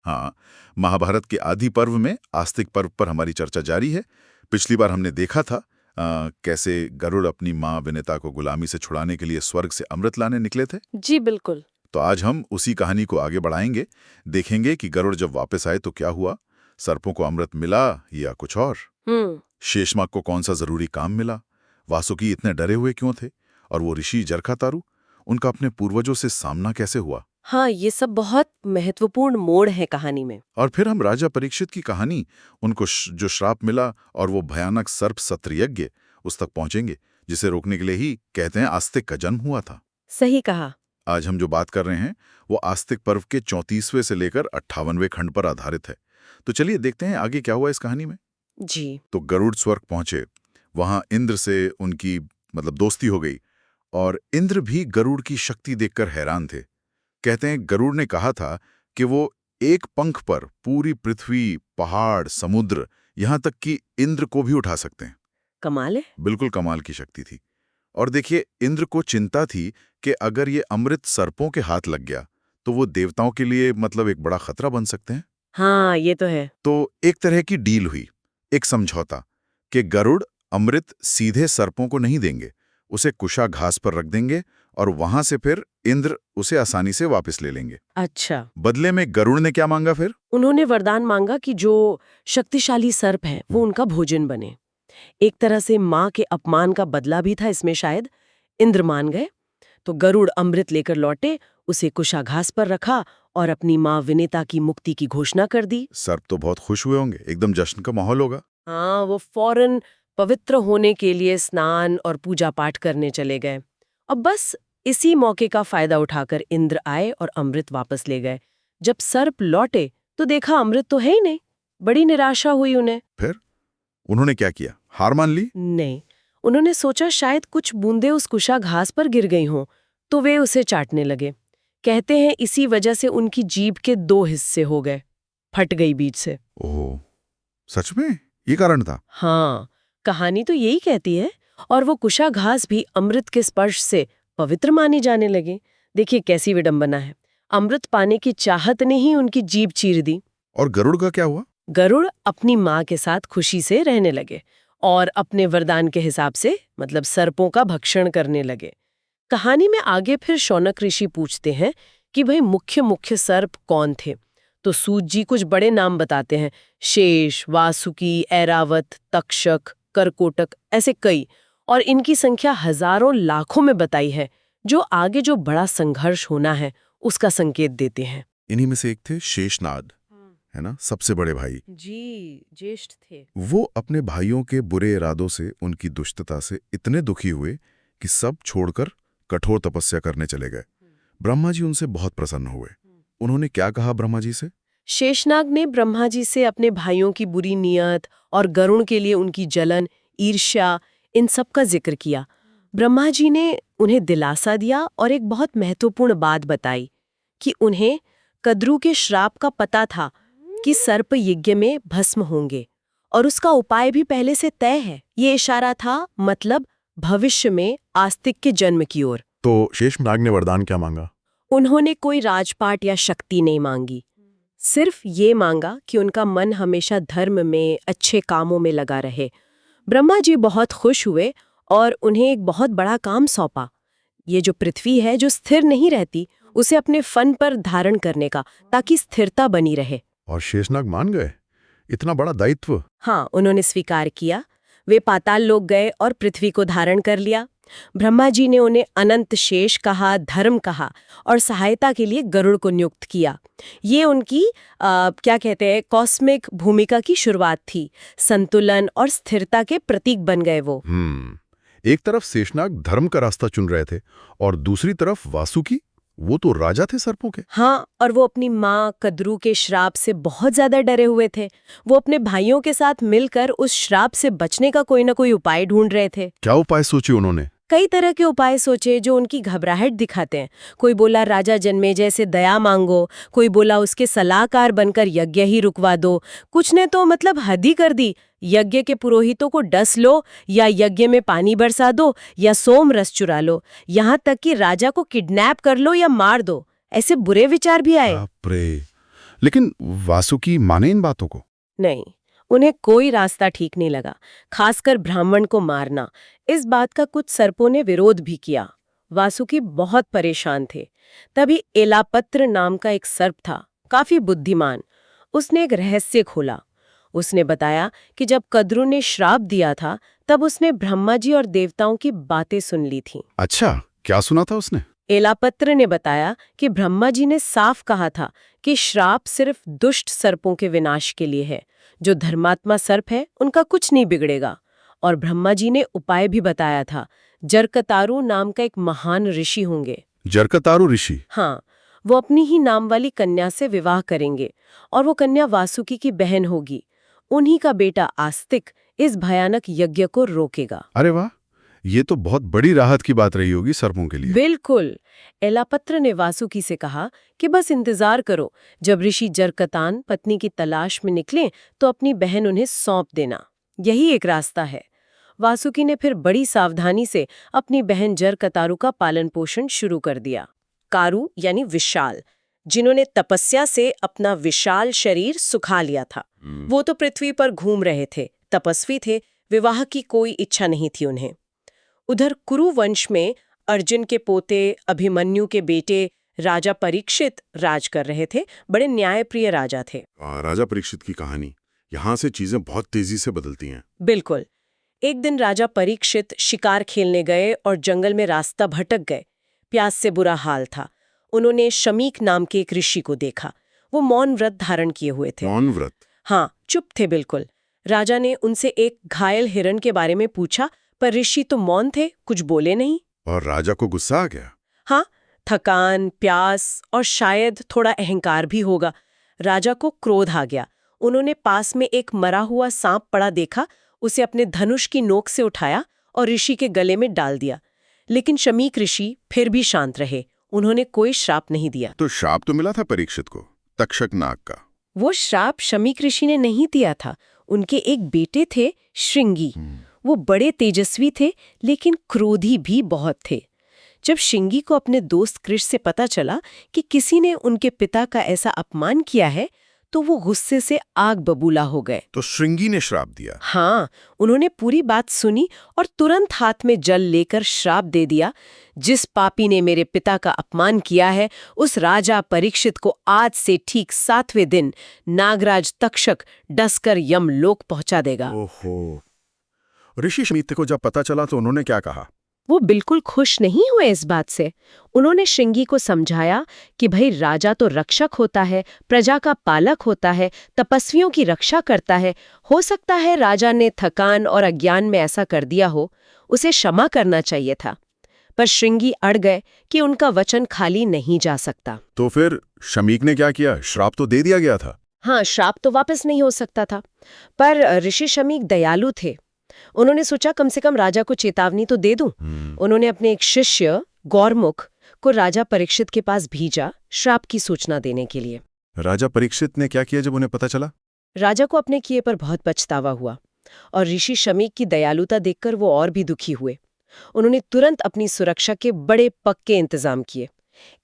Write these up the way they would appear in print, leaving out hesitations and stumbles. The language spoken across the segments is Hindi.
हाँ, महाभारत के आदि पर्व में आस्तिक पर्व पर हमारी चर्चा जारी है। पिछली बार हमने देखा था कैसे गरुड़ अपनी माँ विनिता को गुलामी से छुड़ाने के लिए स्वर्ग से अमृत लाने निकले थे। जी बिल्कुल। तो आज हम उसी कहानी को आगे बढ़ाएंगे, देखेंगे कि गरुड़ जब वापस आए तो क्या हुआ, सर्पों को अमृत मिला या कुछ और। शेषनाग को कौन सा जरूरी काम मिला, वासुकी इतने डरे हुए क्यों थे, और वो ऋषि जरखातारू, उनका अपने पूर्वजों से सामना कैसे हुआ। हाँ, ये सब बहुत महत्वपूर्ण मोड़ है कहानी में। और फिर हम राजा परीक्षित की कहानी, उनको जो श्राप मिला और वो भयानक सर्प सत्रयज्ञ, उस तक पहुंचेंगे, जिसे रोकने के लिए ही कहते हैं आस्तिक का जन्म हुआ था। सही कहा। आज हम जो बात कर रहे हैं वो आस्तिक पर्व के 34वें से लेकर 58वें खंड पर आधारित है। तो चलिए देखते हैं आगे क्या हुआ इस कहानी में। जी। तो गरुड़ स्वर्ग पहुंचे, वहां इंद्र से उनकी दोस्ती हो गई, और इंद्र भी गरुड़ की शक्ति देखकर हैरान थे। कहते हैं गरुड़ ने कहा था कि वो एक पंख पर पूरी पृथ्वी, पहाड़, समुद्र, यहां तक कि इंद्र को भी उठा सकते हैं। कमाल है। बिल्कुल कमाल की शक्ति थी। और देखिए, इंद्र को चिंता थी कि अगर ये अमृत सर्पों के हाथ लग गया तो वो देवताओं के लिए एक बड़ा खतरा बन सकते हैं। हाँ, ये तो है। तो एक तरह की डील हुई, एक समझौता, कि गरुड़ अमृत सीधे सर्पों को नहीं देंगे, उसे कुशा घास पर रख देंगे और वहां से फिर इंद्र उसे आसानी से वापस ले लेंगे। अच्छा। बदले में गरुड़ ने क्या मांगा फिर? उन्होंने वरदान मांगा कि जो शक्तिशाली सर्प है वो उनका भोजन बने। एक तरह से माँ के अपमान का बदला भी था इसमें शायद। इंद्र मान गए तो गरुड़ अमृत लेकर लौटे, उसे कुशाघास पर रखा और अपनी माँ विनिता की मुक्ति की घोषणा कर दी। सर्प तो बहुत खुश हुए होंगे, एकदम जश्न का माहौल होगा। हाँ, वो फौरन पवित्र होने के लिए स्नान और पूजा पाठ करने चले गए। अब बस इसी मौके का फायदा उठाकर इंद्र आए और अमृत वापस ले गए। जब सर्प लौटे तो देखा अमृत तो है ही नहीं। बड़ी निराशा हुई उन्हें। फिर उन्होंने क्या किया, हार मान ली? नहीं, उन्होंने सोचा शायद कुछ बूंदे उस कुशा घास पर गिर गई हों, तो वे उसे चाटने लगे। कहते हैं इसी वजह से उनकी जीभ के 2 हिस्से हो गए, फट गई बीच से। ओह, सच में ये कारण था? हाँ, कहानी तो यही कहती है। और वो कुशा घास भी अमृत के स्पर्श से पवित्र मानी जाने लगे। देखिए कैसी विडंबना है। अमृत पाने की चाहत ने ही उनकी जीभ चीर दी। और गरुड़ का क्या हुआ? गरुड़ अपनी माँ के साथ खुशी से रहने लगे और अपने वरदान के हिसाब से सर्पों का भक्षण करने लगे। कहानी में आगे फिर शौनक ऋषि पूछते हैं कि भाई मुख्य सर्प कौन थे। तो सूत जी कुछ बड़े नाम बताते हैं, शेष, वासुकी, ऐरावत, तक्षक, करकोटक, ऐसे कई। और इनकी संख्या हजारों लाखों में बताई है, जो आगे जो बड़ा संघर्ष होना है उसका संकेत देते हैं। इन्हीं में से एक थे शेषनाग, है ना, सबसे बड़े भाई। जी, ज्येष्ठ थे। वो अपने भाइयों के बुरे इरादों से, उनकी दुष्टता से इतने दुखी हुए कि सब छोड़कर कठोर तपस्या करने चले गए। ब्रह्मा जी उनसे बहुत प्रसन्न हुए। उन्होंने क्या कहा ब्रह्मा जी से? शेषनाग ने ब्रह्मा जी से अपने भाइयों की बुरी नीयत और गरुड़ के लिए उनकी जलन, ईर्ष्या, इन सब का जिक्र किया। ब्रह्मा जी ने उन्हें दिलासा दिया और एक बहुत महत्वपूर्ण बात बताई कि उन्हें कद्रू के श्राप का पता था कि सर्प यज्ञ में भस्म होंगे और उसका उपाय भी पहले से तय है। ये इशारा था भविष्य में आस्तिक के जन्म की ओर। तो शेषनाग ने वरदान क्या मांगा? उन्होंने कोई राजपाट या शक्ति नहीं मांगी, सिर्फ ये मांगा कि उनका मन हमेशा धर्म में, अच्छे कामों में लगा रहे। ब्रह्मा जी बहुत खुश हुए और उन्हें एक बहुत बड़ा काम सौंपा। ये जो पृथ्वी है जो स्थिर नहीं रहती, उसे अपने फन पर धारण करने का, ताकि स्थिरता बनी रहे। और शेषनाग मान गए? इतना बड़ा दायित्व? हाँ, उन्होंने स्वीकार किया। वे पाताल लोक गए और पृथ्वी को धारण कर लिया। ब्रह्मा जी ने उन्हें अनंत शेष कहा, धर्म कहा और सहायता के लिए गरुड़ को नियुक्त किया। ये उनकी क्या कहते हैं, कॉस्मिक भूमिका की शुरुआत थी। संतुलन और स्थिरता के प्रतीक बन गए वो। एक तरफ शेषनाग धर्म का रास्ता चुन रहे थे और दूसरी तरफ वासुकी, वो तो राजा थे सर्पों के। हाँ, और वो अपनी माँ कद्रू के श्राप से बहुत ज्यादा डरे हुए थे। वो अपने भाइयों के साथ मिलकर उस श्राप से बचने का कोई ना कोई उपाय ढूंढ रहे थे। क्या उपाय सोचे उन्होंने? कई तरह के उपाय सोचे जो उनकी घबराहट दिखाते हैं। कोई बोला राजा जन्मेजय से दया मांगो, कोई बोला उसके सलाहकार बनकर यज्ञ ही रुकवा दो, कुछ ने तो हद ही कर दी, यज्ञ के पुरोहितों को डस लो या यज्ञ में पानी बरसा दो या सोम रस चुरा लो, यहाँ तक कि राजा को किडनैप कर लो या मार दो। ऐसे बुरे विचार भी आए। बाप रे! लेकिन वासुकी माने इन बातों को? नहीं, उन्हें कोई रास्ता ठीक नहीं लगा, खासकर ब्राह्मण को मारना। इस बात का कुछ सर्पों ने विरोध भी किया। वासुकी बहुत परेशान थे। तभी एलापत्र नाम का एक सर्प था, काफी बुद्धिमान। उसने एक रहस्य खोला। उसने बताया कि जब कद्रु ने श्राप दिया था, तब उसने ब्रह्मा जी और देवताओं की बातें सुन ली थीं। अच्छा, क्या सुना था उसने? एलापत्र ने बताया कि ब्रह्मा जी ने साफ कहा था कि श्राप सिर्फ दुष्ट सर्पों के विनाश के लिए है। जो धर्मात्मा सर्प है, उनका कुछ नहीं बिगड़ेगा। और ब्रह्मा जी ने उपाय भी बताया था। जरकतारु नाम का एक महान ऋषि होंगे। जरकतारु ऋषि? हाँ, वो अपनी ही नाम वाली कन्या से विवाह करेंगे और वो कन्या वासुकी की बहन होगी। उन्हीं का बेटा आस्तिक इस भयानक यज्ञ को रोकेगा। अरे वाह, ये तो बहुत बड़ी राहत की बात रही होगी सर्पों के लिए। बिल्कुल। एलापत्र ने वासुकी से कहा कि बस इंतजार करो, जब ऋषि जरकतान पत्नी की तलाश में निकलें तो अपनी बहन उन्हें सौंप देना। यही एक रास्ता है। वासुकी ने फिर बड़ी सावधानी से अपनी बहन जरकतारु का पालन पोषण शुरू कर दिया। कारु यानी विशाल, जिन्होंने तपस्या से अपना विशाल शरीर सुखा लिया था। वो तो पृथ्वी पर घूम रहे थे, तपस्वी थे, विवाह की कोई इच्छा नहीं थी उन्हें। उधर कुरु वंश में अर्जुन के पोते अभिमन्यु के बेटे राजा परीक्षित राज कर रहे थे। बड़े न्यायप्रिय राजा थे। राजा परीक्षित की कहानी, यहाँ से चीजें बहुत तेजी से बदलती हैं। बिल्कुल। एक दिन राजा परीक्षित शिकार खेलने गए और जंगल में रास्ता भटक गए। प्यास से बुरा हाल था। उन्होंने शमीक नाम के एक ऋषि को देखा। वो मौन व्रत धारण किए हुए थे। मौन व्रत? हाँ, चुप थे बिल्कुल। राजा ने उनसे एक घायल हिरण के बारे में पूछा, पर ऋषि तो मौन थे, कुछ बोले नहीं। और राजा को गुस्सा आ गया? हाँ, थकान, प्यास और शायद थोड़ा अहंकार भी होगा। राजा को क्रोध आ गया। उन्होंने पास में एक मरा हुआ सांप पड़ा देखा, उसे अपने धनुष की नोक से उठाया और ऋषि के गले में डाल दिया। लेकिन शमीक ऋषि फिर भी शांत रहे। उन्होंने कोई श्राप नहीं दिया। तो श्राप तो मिला था परीक्षित को, तक्षक नाग का। वो श्राप शमीक ऋषि ने नहीं दिया था। उनके एक बेटे थे, श्रृंगी। वो बड़े तेजस्वी थे, लेकिन क्रोधी भी बहुत थे। जब श्रृंगी को अपने दोस्त कृष से पता चला कि किसी ने उनके पिता का ऐसा अपमान किया है, तो वो गुस्से से आग बबूला हो गए। तो श्रृंगी ने श्राप दिया? हाँ, उन्होंने पूरी बात सुनी और तुरंत हाथ में जल लेकर श्राप दे दिया, जिस पापी ने मेरे पिता का अपमान किया है, उस राजा परीक्षित को आज से ठीक 7वें दिन नागराज तक्षक डसकर यमलोक पहुंचा देगा। ओहो। ऋषि शमीत को जब पता चला तो उन्होंने क्या कहा? वो बिल्कुल खुश नहीं हुए इस बात से। उन्होंने श्रृंगी को समझाया कि भाई, राजा तो रक्षक होता है, प्रजा का पालक होता है, तपस्वियों की रक्षा करता है। हो सकता है राजा ने थकान और अज्ञान में ऐसा कर दिया हो, उसे क्षमा करना चाहिए था। पर श्रृंगी अड़ गए कि उनका वचन खाली नहीं जा सकता। तो फिर शमीक ने क्या किया? श्राप तो दे दिया गया था। हाँ, श्राप तो वापस नहीं हो सकता था, पर ऋषि शमीक दयालु थे। उन्होंने सोचा कम से कम राजा को चेतावनी तो दे दूं। उन्होंने अपने एक शिष्य गौरमुख को राजा परीक्षित के पास भेजा श्राप की सूचना देने के लिए। राजा परीक्षित ने क्या किया जब उन्हें पता चला? राजा को अपने किए पर बहुत पछतावा हुआ और ऋषि शमीक की दयालुता देखकर वो और भी दुखी हुए। उन्होंने तुरंत अपनी सुरक्षा के बड़े पक्के इंतजाम किए।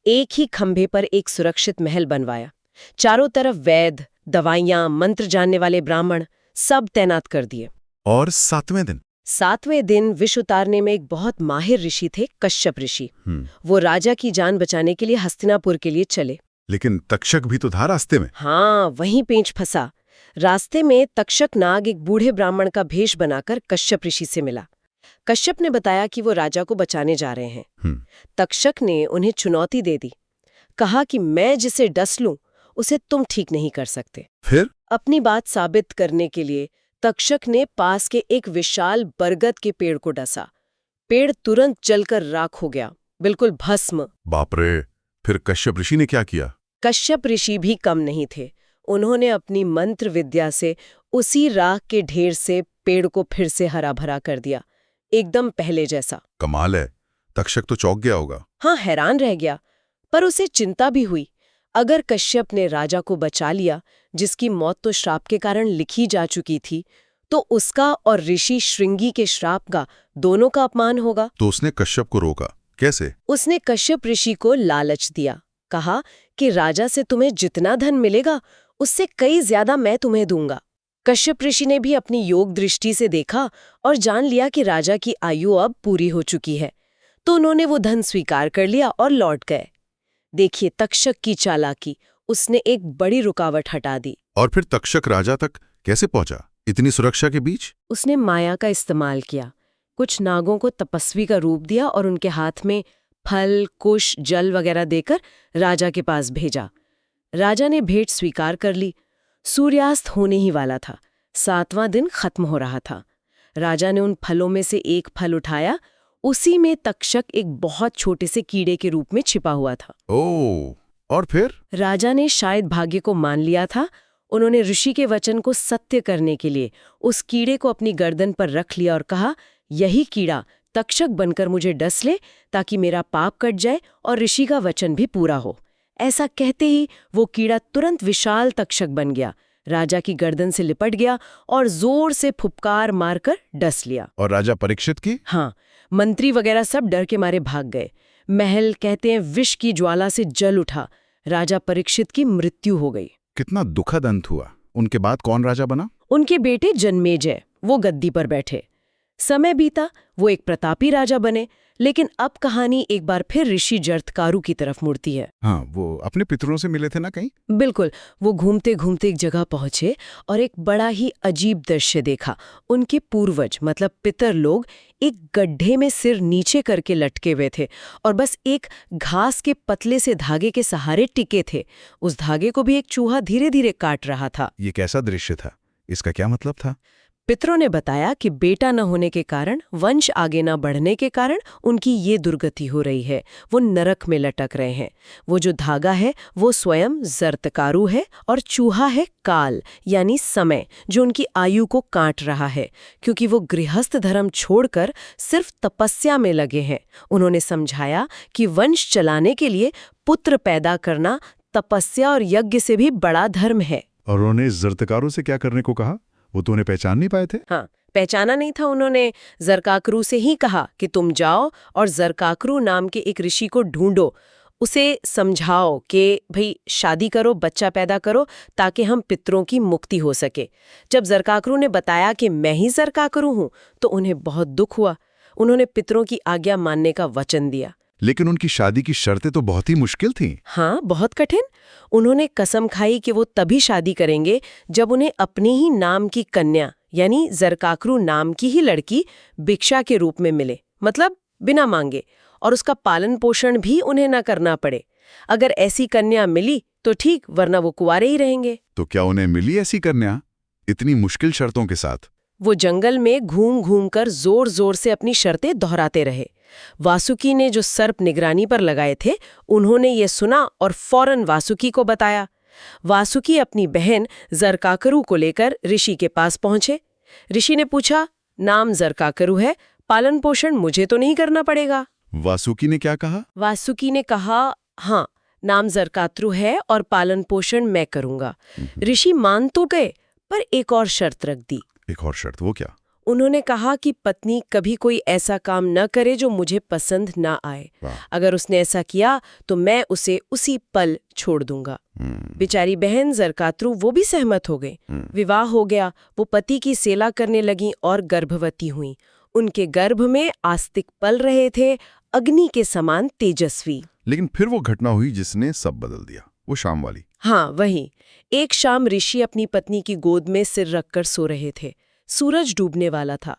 एक ही खंभे पर एक सुरक्षित महल बनवाया। चारों तरफ वैद्य, दवाइयां, मंत्र जानने वाले ब्राह्मण सब तैनात कर दिए। और 7वें दिन विष उतारने में एक बहुत माहिर ऋषि थे, कश्यप ऋषि। वो राजा की जान बचाने के लिए हस्तिनापुर के लिए चले। लेकिन तक्षक भी तो था रास्ते में। हाँ, वहीं पेंच फंसा। रास्ते में तक्षक नाग एक बूढ़े ब्राह्मण का भेष बनाकर कश्यप ऋषि से मिला। कश्यप ने बताया कि वो राजा को बचाने जा रहे हैं। तक्षक ने उन्हें चुनौती दे दी। कहा कि मैं जिसे डस लूं, उसे तुम ठीक नहीं कर सकते। फिर अपनी बात साबित करने के लिए तक्षक ने पास के एक विशाल बरगद के पेड़ को डसा। पेड़ तुरंत जलकर राख हो गया, बिल्कुल भस्म। बाप रे! फिर कश्यप ऋषि ने क्या किया? कश्यप ऋषि भी कम नहीं थे। उन्होंने अपनी मंत्र विद्या से उसी राख के ढेर से पेड़ को फिर से हरा भरा कर दिया, एकदम पहले जैसा। कमाल है, तक्षक तो चौंक गया होगा। हाँ, हैरान रह गया, पर उसे चिंता भी हुई। अगर कश्यप ने राजा को बचा लिया, जिसकी मौत तो श्राप के कारण लिखी जा चुकी थी, तो उसका और ऋषि श्रृंगी के श्राप का दोनों का अपमान होगा। तो उसने कश्यप को रोका। कैसे? उसने कश्यप ऋषि को लालच दिया। कहा कि राजा से तुम्हें जितना धन मिलेगा उससे कई ज्यादा मैं तुम्हें दूंगा। कश्यप ऋषि ने भी अपनी योग दृष्टि से देखा और जान लिया कि राजा की आयु अब पूरी हो चुकी है, तो उन्होंने वो धन स्वीकार कर लिया और लौट गए। देखिए तक्षक की चालाकी, उसने एक बड़ी रुकावट हटा दी। और फिर तक्षक राजा तक कैसे पहुंचा इतनी सुरक्षा के बीच? उसने माया का इस्तेमाल किया। कुछ नागों को तपस्वी का रूप दिया और उनके हाथ में फल, कुश, जल वगैरह देकर राजा के पास भेजा। राजा ने भेंट स्वीकार कर ली। सूर्यास्त होने ही वाला था, 7वां दिन खत्म हो रहा था। राजा ने उन फलों में से एक फल उठाया। उसी में तक्षक एक बहुत छोटे से कीड़े के रूप में छिपा हुआ था। ओह, और फिर? राजा ने शायद भाग्य को मान लिया था। उन्होंने ऋषि के वचन को सत्य करने के लिए उस कीड़े को अपनी गर्दन पर रख लिया और कहा, यही कीड़ा तक्षक बनकर मुझे डस ले ताकि मेरा पाप कट जाए और ऋषि का वचन भी पूरा हो। ऐसा कहते ही वो कीड़ा तुरंत विशाल तक्षक बन गया, राजा की गर्दन से लिपट गया और जोर से फुफकार मारकर डस लिया। और राजा परीक्षित की? हाँ, मंत्री वगैरह सब डर के मारे भाग गए। महल कहते हैं विष की ज्वाला से जल उठा। राजा परीक्षित की मृत्यु हो गई। कितना दुखद अंत हुआ। उनके बाद कौन राजा बना? उनके बेटे जन्मेजय, वो गद्दी पर बैठे। समय बीता, वो एक प्रतापी राजा बने। लेकिन अब कहानी एक बार फिर ऋषि जरत्कारु की तरफ मुड़ती है। हाँ, वो अपने पितरों से मिले थे ना कहीं? बिल्कुल, वो घूमते घूमते एक जगह पहुंचे और एक बड़ा ही अजीब दृश्य देखा। उनके पूर्वज मतलब पितर लोग एक गड्ढे में सिर नीचे करके लटके हुए थे और बस एक घास के पतले से धागे के सहारे टिके थे। उस धागे को भी एक चूहा धीरे धीरे काट रहा था। ये कैसा दृश्य था? इसका क्या मतलब था? पितरों ने बताया कि बेटा न होने के कारण, वंश आगे न बढ़ने के कारण उनकी ये दुर्गति हो रही है। वो नरक में लटक रहे हैं। वो जो धागा है वो स्वयं जरत्कारु है और चूहा है काल यानी समय, जो उनकी आयु को काट रहा है क्योंकि वो गृहस्थ धर्म छोड़कर सिर्फ तपस्या में लगे हैं। उन्होंने समझाया कि वंश चलाने के लिए पुत्र पैदा करना तपस्या और यज्ञ से भी बड़ा धर्म है। और उन्होंने जरत्कारु से क्या करने को कहा? वो तो उन्हें पहचान नहीं पाए थे। हाँ, पहचाना नहीं था। उन्होंने जरकाकरू से ही कहा कि तुम जाओ और जरकाकरू नाम के एक ऋषि को ढूंढो, उसे समझाओ कि भाई शादी करो, बच्चा पैदा करो ताकि हम पितरों की मुक्ति हो सके। जब जरकाकरू ने बताया कि मैं ही जरकाकरू हूं तो उन्हें बहुत दुख हुआ। उन्होंने पितरों की आज्ञा मानने का वचन दिया। लेकिन उनकी शादी की शर्तें तो बहुत ही मुश्किल थीं। हाँ, बहुत कठिन। उन्होंने कसम खाई कि वो तभी शादी करेंगे जब उन्हें अपने ही नाम की कन्या यानी जरकाकरू नाम की ही लड़की भिक्षा के रूप में मिले, मतलब बिना मांगे, और उसका पालन पोषण भी उन्हें न करना पड़े। अगर ऐसी कन्या मिली तो ठीक, वरना वो कुंवारे ही रहेंगे। तो क्या उन्हें मिली ऐसी कन्या इतनी मुश्किल शर्तों के साथ? वो जंगल में घूम घूम कर जोर जोर से अपनी शर्तें दोहराते रहे। वासुकी ने जो सर्प निगरानी पर लगाए थे, उन्होंने ये सुना और फौरन वासुकी को बताया। वासुकी अपनी बहन जरकाकरू को लेकर ऋषि के पास पहुंचे। ऋषि ने पूछा, नाम जरकाकरू है, पालन पोषण मुझे तो नहीं करना पड़ेगा? वासुकी ने क्या कहा? वासुकी ने कहा, हाँ, नाम जरकातरू है और पालन पोषण मैं करूंगा। ऋषि मान तो गए, पर एक और शर्त रख दी। एक और शर्त? वो क्या? उन्होंने कहा कि पत्नी कभी कोई ऐसा काम न करे जो मुझे पसंद ना आए। अगर उसने ऐसा किया तो मैं उसे उसी पल छोड़ दूंगा। बेचारी बहन जरकातरू वो भी सहमत हो गई। विवाह हो गया। वो पति की सेवा करने लगी और गर्भवती हुई। उनके गर्भ में आस्तिक पल रहे थे, अग्नि के समान तेजस्वी। लेकिन फिर वो घटना हुई जिसने सब बदल दिया, वो शाम वाली। हाँ, वही। एक शाम ऋषि अपनी पत्नी की गोद में सिर रखकर सो रहे थे। सूरज डूबने वाला था।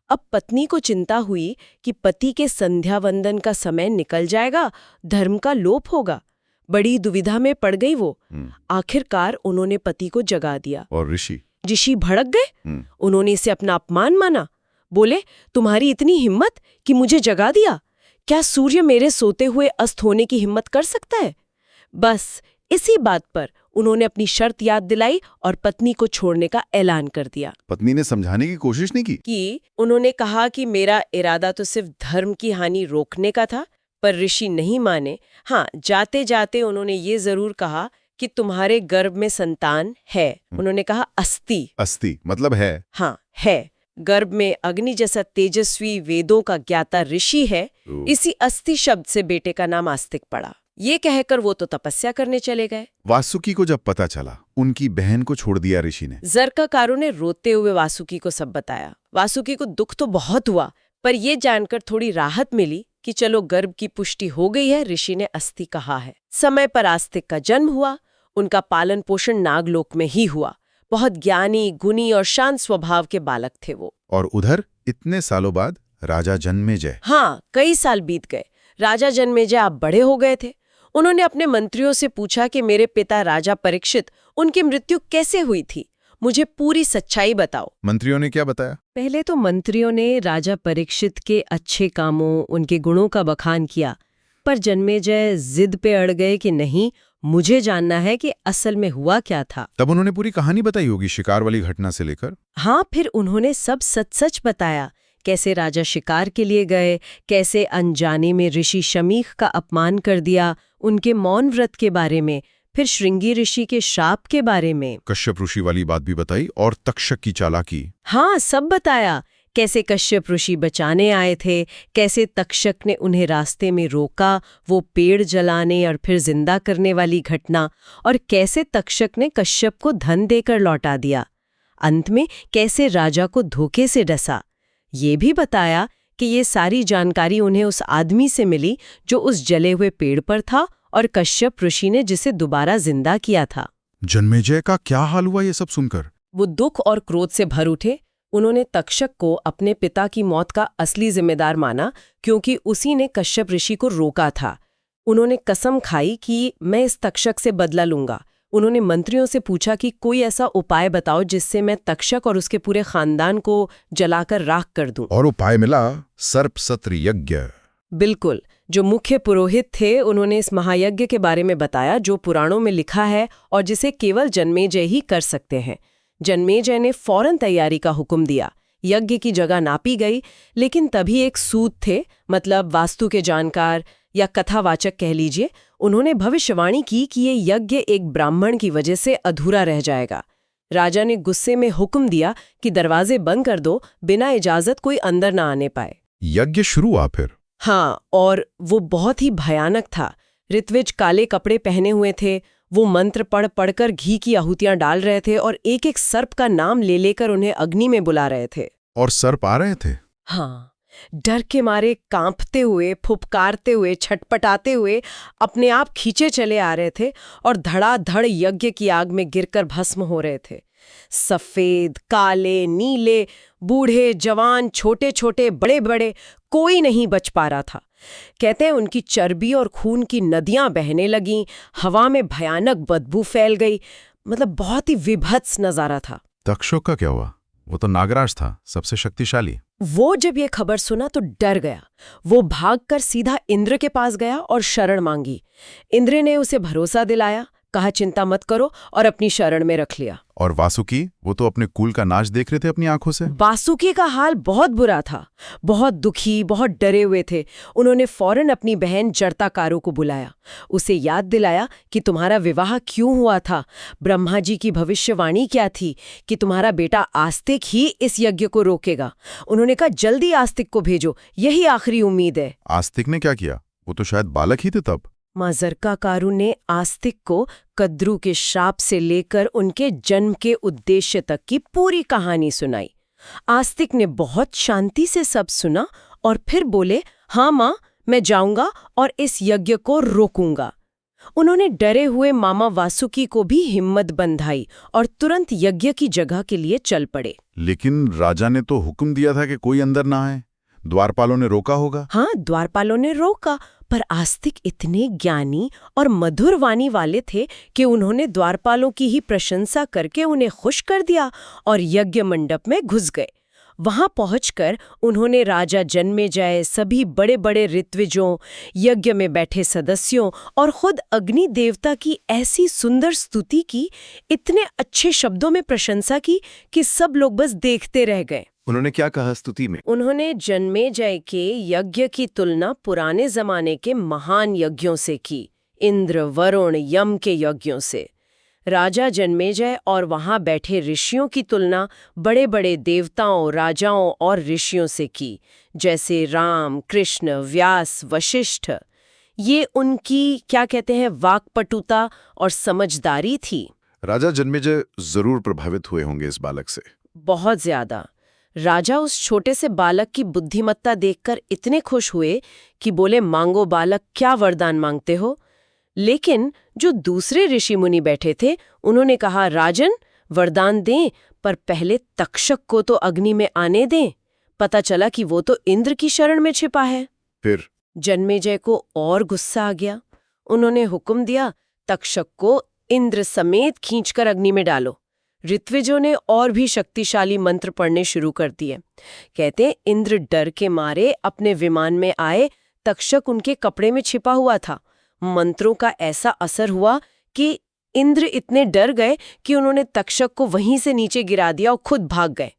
अब पत्नी को चिंता हुई कि पति के संध्या वंदन का समय निकल जाएगा, धर्म का लोप होगा। बड़ी दुविधा में पड़ गई वो। आखिरकार उन्होंने पति को जगा दिया। और ऋषि भड़क गए। उन्होंने इसे अपना अपमान माना। बोले, तुम्हारी इतनी हिम्मत कि मुझे जगा दिया? क्या सूर्य मेरे सोते हुए अस्त होने की हिम्मत कर सकता है? बस इसी बात पर उन्होंने अपनी शर्त याद दिलाई और पत्नी को छोड़ने का ऐलान कर दिया। पत्नी ने समझाने की कोशिश नहीं की? कि उन्होंने कहा कि मेरा इरादा तो सिर्फ धर्म की हानि रोकने का था, पर ऋषि नहीं माने। हाँ, जाते जाते उन्होंने ये जरूर कहा कि तुम्हारे गर्भ में संतान है। उन्होंने कहा अस्ति। अस्ति मतलब है? हाँ, है। गर्भ में अग्नि जैसा तेजस्वी वेदों का ज्ञाता ऋषि है। इसी अस्ति शब्द से बेटे का नाम आस्तिक पड़ा। ये कहकर वो तो तपस्या करने चले गए। वासुकी को जब पता चला उनकी बहन को छोड़ दिया ऋषि ने, जरकाकारु ने रोते हुए वासुकी को सब बताया। वासुकी को दुख तो बहुत हुआ, पर ये जानकर थोड़ी राहत मिली कि चलो गर्भ की पुष्टि हो गई है, ऋषि ने अस्थि कहा है। समय पर आस्तिक का जन्म हुआ। उनका पालन पोषण नागलोक में ही हुआ। बहुत ज्ञानी, गुणी और शांत स्वभाव के बालक थे वो। और उधर इतने सालों बाद राजा जन्मेजय। हाँ, कई साल बीत गए। राजा जन्मेजय अब बड़े हो गए थे। उन्होंने अपने मंत्रियों से पूछा कि मेरे पिता राजा परीक्षित, उनकी मृत्यु कैसे हुई थी, मुझे पूरी सच्चाई बताओ। मंत्रियों ने क्या बताया? पहले तो मंत्रियों ने राजा परीक्षित के अच्छे कामों, उनके गुणों का बखान किया, पर जन्मेजय जिद पे अड़ गए कि नहीं, मुझे जानना है कि असल में हुआ क्या था। तब उन्होंने पूरी कहानी बताई होगी, शिकार वाली घटना से लेकर। हाँ, फिर उन्होंने सब सच-सच बताया। कैसे राजा शिकार के लिए गए, कैसे अनजाने में ऋषि शमीख का अपमान कर दिया, उनके मौन व्रत के बारे में, फिर श्रृंगी ऋषि के श्राप के बारे में। कश्यप ऋषि वाली बात भी बताई और तक्षक की चालाकी। हाँ, सब बताया। कैसे कश्यप ऋषि बचाने आए थे, कैसे तक्षक ने उन्हें रास्ते में रोका, वो पेड़ जलाने और फिर जिंदा करने वाली घटना, और कैसे तक्षक ने कश्यप को धन देकर लौटा दिया। अंत में कैसे राजा को धोखे से डसा। ये भी बताया कि ये सारी जानकारी उन्हें उस आदमी से मिली जो उस जले हुए पेड़ पर था और कश्यप ऋषि ने जिसे दोबारा जिंदा किया था। जन्मेजय का क्या हाल हुआ ये सब सुनकर? वो दुख और क्रोध से भर उठे। उन्होंने तक्षक को अपने पिता की मौत का असली जिम्मेदार माना, क्योंकि उसी ने कश्यप ऋषि को रोका था। उन्होंने कसम खाई कि मैं इस तक्षक से बदला लूंगा। उन्होंने मंत्रियों से पूछा कि कोई ऐसा उपाय बताओ जिससे मैं तक्षक और उसके पूरे खानदान को जलाकर राख कर दूं। और उपाय मिला, सर्प सत्र यज्ञ। बिल्कुल। जो मुख्य पुरोहित थे उन्होंने इस महायज्ञ के बारे में बताया जो पुराणों में लिखा है और जिसे केवल जन्मेजय ही कर सकते हैं। जन्मेजय ने फौरन तैयारी का हुक्म दिया। यज्ञ की जगह नापी गई, लेकिन तभी एक सूत थे, मतलब वास्तु के जानकार या कथावाचक कह लीजिए, उन्होंने भविष्यवाणी की कि ये यज्ञ एक ब्राह्मण की वजह से अधूरा रह जाएगा। राजा ने गुस्से में हुक्म दिया कि दरवाजे बंद कर दो, बिना इजाजत कोई अंदर ना आने पाए। यज्ञ शुरू हुआ फिर? हाँ, और वो बहुत ही भयानक था। ऋत्विज काले कपड़े पहने हुए थे। वो मंत्र पढ़ पढ़कर घी की आहुतियां डाल रहे थे और एक एक सर्प का नाम ले लेकर उन्हें अग्नि में बुला रहे थे। और सर्प आ रहे थे? हाँ, डर के मारे कांपते हुए, फुफकारते हुए, छटपटाते हुए अपने आप खींचे चले आ रहे थे और धड़ाधड़ यज्ञ की आग में गिरकर भस्म हो रहे थे। सफेद, काले, नीले, बूढ़े, जवान, छोटे छोटे, बड़े बड़े, कोई नहीं बच पा रहा था। कहते हैं उनकी चर्बी और खून की नदियां बहने लगीं, हवा में भयानक बदबू फैल गई। मतलब बहुत ही विभत्स नजारा था। तक्षक का क्या हुआ? वो तो नागराज था, सबसे शक्तिशाली। वो जब ये खबर सुना तो डर गया। वो भागकर सीधा इंद्र के पास गया और शरण मांगी। इंद्र ने उसे भरोसा दिलाया, कहा चिंता मत करो, और अपनी शरण में रख लिया। और वासुकी, वो तो अपने कुल का नाश देख रहे थे अपनी आंखों से। वासुकी का हाल बहुत बुरा था। बहुत दुखी, बहुत डरे हुए थे। उन्होंने फौरन अपनी बहन जर्ताकारु को बुलाया। उसे याद दिलाया कि तुम्हारा विवाह क्यों हुआ था, ब्रह्मा जी की भविष्यवाणी क्या थी कि तुम्हारा बेटा आस्तिक ही इस यज्ञ को रोकेगा। उन्होंने कहा जल्दी आस्तिक को भेजो, यही आखिरी उम्मीद है। आस्तिक ने क्या किया? वो तो शायद बालक ही थे तब। मां जरकाकारु ने आस्तिक को कद्रू के श्राप से लेकर उनके जन्म के उद्देश्य तक की पूरी कहानी सुनाई। आस्तिक ने बहुत शांति से सब सुना और फिर बोले, हाँ माँ, मैं जाऊंगा और इस यज्ञ को रोकूंगा। उन्होंने डरे हुए मामा वासुकी को भी हिम्मत बंधाई और तुरंत यज्ञ की जगह के लिए चल पड़े। लेकिन राजा ने तो हुक्म दिया था कि कोई अंदर ना आए। द्वारपालों ने रोका होगा? हाँ, द्वारपालों ने रोका, पर आस्तिक इतने ज्ञानी और मधुर वाणी वाले थे कि उन्होंने द्वारपालों की ही प्रशंसा करके उन्हें खुश कर दिया और यज्ञ मंडप में घुस गए। वहां पहुंचकर उन्होंने राजा जन्मेजय, सभी बड़े बड़े ऋत्विजों, यज्ञ में बैठे सदस्यों और खुद अग्नि देवता की ऐसी सुंदर स्तुति की, इतने अच्छे शब्दों में प्रशंसा की कि सब लोग बस देखते रह गए। उन्होंने क्या कहा स्तुति में? उन्होंने जन्मेजय के यज्ञ की तुलना पुराने जमाने के महान यज्ञों से की, इंद्र, वरुण, यम के यज्ञों से। राजा जन्मेजय और वहां बैठे ऋषियों की तुलना बड़े बड़े देवताओं, राजाओं और ऋषियों से की, जैसे राम, कृष्ण, व्यास, वशिष्ठ। ये उनकी क्या कहते हैं वाक्पटुता और समझदारी थी। राजा जन्मेजय जरूर प्रभावित हुए होंगे इस बालक से। बहुत ज्यादा। राजा उस छोटे से बालक की बुद्धिमत्ता देखकर इतने खुश हुए कि बोले, मांगो बालक, क्या वरदान मांगते हो। लेकिन जो दूसरे ऋषि मुनि बैठे थे उन्होंने कहा, राजन, वरदान दें पर पहले तक्षक को तो अग्नि में आने दें। पता चला कि वो तो इंद्र की शरण में छिपा है। फिर जन्मेजय को और गुस्सा आ गया। उन्होंने हुक्म दिया, तक्षक को इंद्र समेत खींचकर अग्नि में डालो। ऋत्विजों ने और भी शक्तिशाली मंत्र पढ़ने शुरू कर दिए। कहते इंद्र डर के मारे अपने विमान में आए। तक्षक उनके कपड़े में छिपा हुआ था। मंत्रों का ऐसा असर हुआ कि इंद्र इतने डर गए कि उन्होंने तक्षक को वहीं से नीचे गिरा दिया और खुद भाग गए।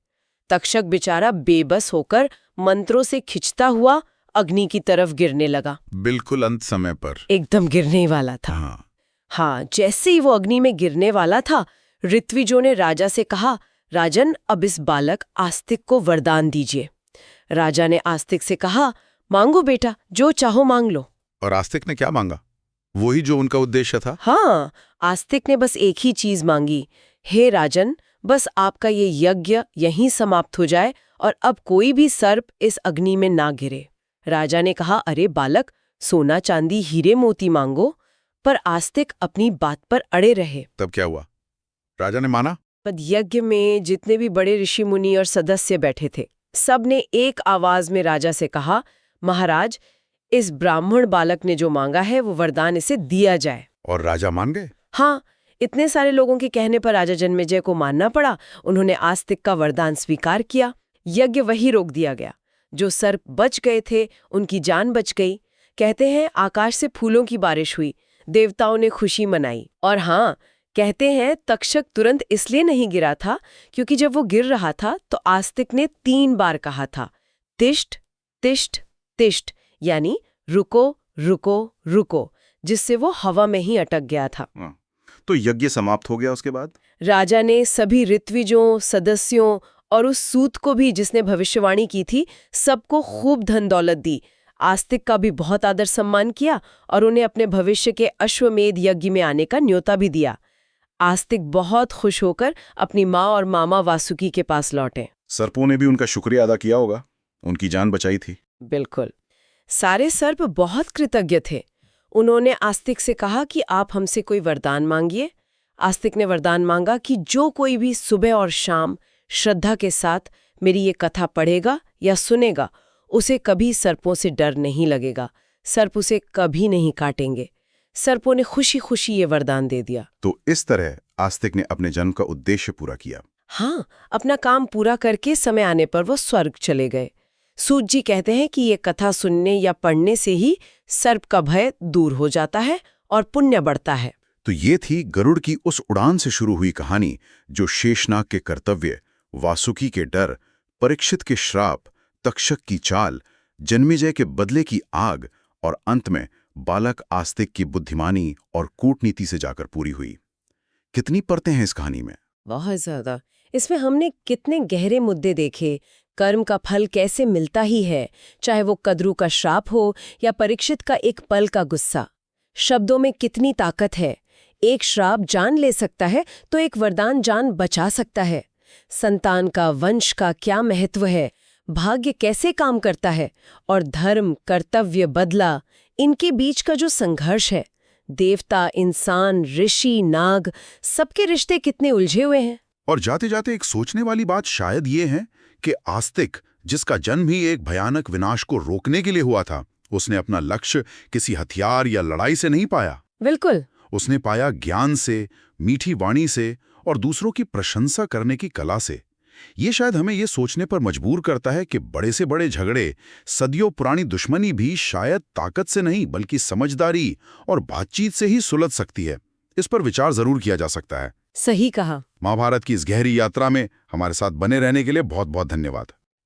तक्षक बेचारा बेबस होकर मंत्रों से खिंचता हुआ अग्नि की तरफ गिरने लगा। बिल्कुल अंत समय पर एकदम गिरने ही वाला था। हाँ, जैसे ही वो अग्नि में गिरने वाला था, ऋत्विजों ने राजा से कहा, राजन, अब इस बालक आस्तिक को वरदान दीजिए। राजा ने आस्तिक से कहा, मांगो बेटा, जो चाहो मांग लो। और आस्तिक ने क्या मांगा? वही जो उनका उद्देश्य था। हाँ, आस्तिक ने बस एक ही चीज मांगी, हे राजन, बस आपका ये यज्ञ यहीं समाप्त हो जाए और अब कोई भी सर्प इस अग्नि में ना गिरे। राजा ने कहा, अरे बालक, सोना चांदी हीरे मोती मांगो। पर आस्तिक अपनी बात पर अड़े रहे। तब क्या हुआ? राजा ने माना? पर यज्ञ में जितने भी बड़े ऋषि मुनि और सदस्य बैठे थे, सब ने एक आवाज में राजा से कहा, महाराज, इस ब्राह्मण बालक ने जो मांगा है वो वरदान इसे दिया जाए। और राजा मान गए? हाँ, इतने सारे लोगों के कहने पर राजा जन्मेजय को मानना पड़ा। उन्होंने आस्तिक का वरदान स्वीकार किया। यज्ञ वही रोक दिया गया। जो सर्प बच गए थे उनकी जान बच गई। कहते हैं आकाश से फूलों की बारिश हुई, देवताओं ने खुशी मनाई। और हाँ, कहते हैं तक्षक तुरंत इसलिए नहीं गिरा था क्योंकि जब वो गिर रहा था तो आस्तिक ने 3 बार कहा था, तिष्ठ तिष्ठ तिष्ठ, यानी रुको रुको रुको, जिससे वो हवा में ही अटक गया था। तो यज्ञ समाप्त हो गया। उसके बाद राजा ने सभी ऋत्विजों, सदस्यों और उस सूत को भी जिसने भविष्यवाणी की थी, सबको खूब धन दौलत दी। आस्तिक का भी बहुत आदर सम्मान किया और उन्हें अपने भविष्य के अश्वमेध यज्ञ में आने का न्योता भी दिया। आस्तिक बहुत खुश होकर अपनी माँ और मामा वासुकी के पास लौटे। सर्पों ने भी उनका शुक्रिया अदा किया होगा, उनकी जान बचाई थी। बिल्कुल। सारे सर्प बहुत कृतज्ञ थे। उन्होंने आस्तिक से कहा कि आप हमसे कोई वरदान मांगिए। आस्तिक ने वरदान मांगा कि जो कोई भी सुबह और शाम श्रद्धा के साथ मेरी ये कथा पढ़ेगा या सुनेगा, उसे कभी सर्पों से डर नहीं लगेगा, सर्प उसे कभी नहीं काटेंगे। सर्पों ने खुशी खुशी ये वरदान दे दिया। तो इस तरह आस्तिक ने अपने जन्म का उद्देश्य पूरा किया। हाँ, अपना काम पूरा करके समय आने पर वो स्वर्ग चले गए। सूत जी कहते हैं कि ये कथा सुनने या पढ़ने से ही सर्प का भय दूर हो जाता है और पुण्य बढ़ता है। तो ये थी गरुड़ की उस उड़ान से शुरू हुई कहानी, जो शेषनाग के कर्तव्य, वासुकी के डर, परीक्षित के श्राप, तक्षक की चाल, जन्मेजय के बदले की आग और अंत में बालक आस्तिक की बुद्धिमानी और कूटनीति से जाकर पूरी हुई। कितनी परतें हैं इस कहानी में? बहुत ज्यादा। इसमें हमने कितने गहरे मुद्दे देखे। कर्म का फल कैसे मिलता ही है, चाहे वो कद्रू का श्राप हो या परीक्षित का एक पल का गुस्सा। शब्दों में कितनी ताकत है। एक श्राप जान ले सकता है तो एक वरदान जान बचा सकता है। संतान का, वंश का क्या महत्व है, भाग्य कैसे काम करता है, और धर्म, कर्तव्य, बदला, इनके बीच का जो संघर्ष है। देवता, इंसान, ऋषि, नाग, सबके रिश्ते कितने उलझे हुए हैं। और जाते जाते एक सोचने वाली बात शायद ये है कि आस्तिक, जिसका जन्म ही एक भयानक विनाश को रोकने के लिए हुआ था, उसने अपना लक्ष्य किसी हथियार या लड़ाई से नहीं पाया। बिल्कुल। उसने पाया ज्ञान से, मीठी वाणी से और दूसरों की प्रशंसा करने की कला से। ये शायद हमें ये सोचने पर मजबूर करता है कि बड़े से बड़े झगड़े, सदियों पुरानी दुश्मनी भी शायद ताकत से नहीं बल्कि समझदारी और बातचीत से ही सुलझ सकती है। इस पर विचार जरूर किया जा सकता है। सही कहा। महाभारत की इस गहरी यात्रा में हमारे साथ बने रहने के लिए बहुत बहुत धन्यवाद।